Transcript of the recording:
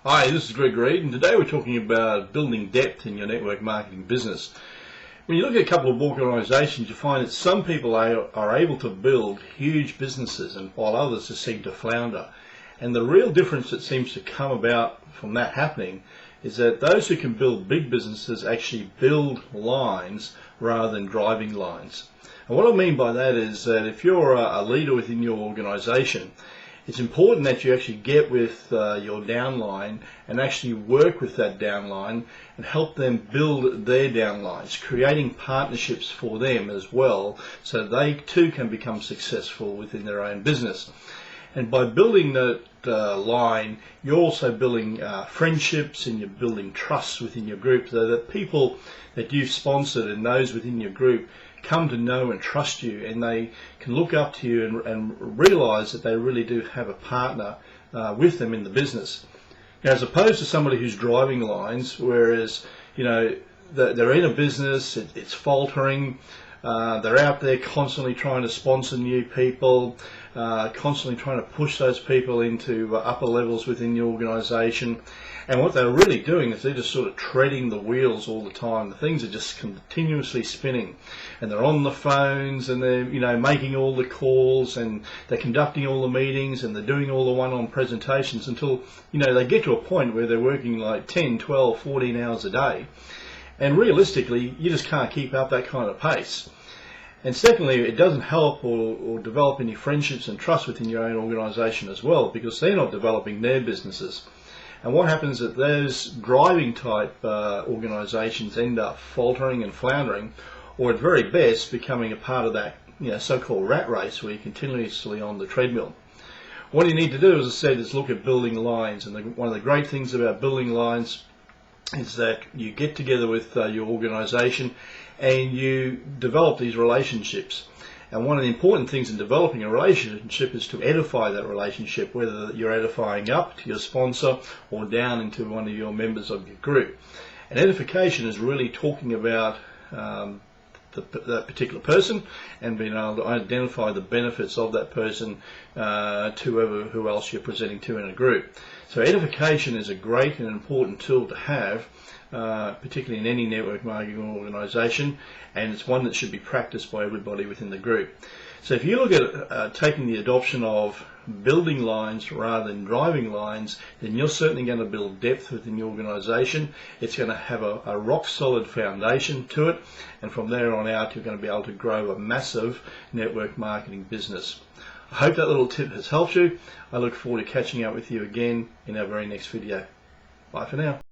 Hi, this is Greg Reed, and today we're talking about building depth in your network marketing business. When you look at a couple of organisations, you find that some people are able to build huge businesses, and while others just seem to flounder. And the real difference that seems to come about from that happening is that those who can build big businesses actually build lines rather than driving lines. And what I mean by that is that if you're a leader within your organisation, it's important that you actually get with your downline and actually work with that downline and help them build their downlines, creating partnerships for them as well so they too can become successful within their own business. And by building that line, you're also building friendships and you're building trust within your group so that people that you've sponsored and those within your group come to know and trust you, and they can look up to you and realize that they really do have a partner with them in the business. Now, as opposed to somebody who's driving lines, whereas they're in a business, it's faltering, they're out there constantly trying to sponsor new people, constantly trying to push those people into upper levels within the organisation. And what they're really doing is they're just sort of treading the wheels all the time. The things are just continuously spinning, and they're on the phones, and they're making all the calls, and they're conducting all the meetings, and they're doing all the one-on presentations until they get to a point where they're working like 10, 12, 14 hours a day. And realistically, you just can't keep up that kind of pace. And secondly, it doesn't help or develop any friendships and trust within your own organisation as well, because they're not developing their businesses. And what happens is that those driving type organisations end up faltering and floundering, or at very best becoming a part of that so-called rat race where you're continuously on the treadmill. What you need to do, as I said, is look at building lines. And one of the great things about building lines is that you get together with your organisation and you develop these relationships. And one of the important things in developing a relationship is to edify that relationship, whether you're edifying up to your sponsor or down into one of your members of your group. And edification is really talking about that particular person and being able to identify the benefits of that person to who else you're presenting to in a group. So edification is a great and important tool to have, particularly in any network marketing organisation, and it's one that should be practiced by everybody within the group. So if you look at taking the adoption of building lines rather than driving lines, then you're certainly going to build depth within your organisation. It's going to have a rock solid foundation to it, and from there on out you're going to be able to grow a massive network marketing business. I hope that little tip has helped you. I look forward to catching up with you again in our very next video. Bye for now.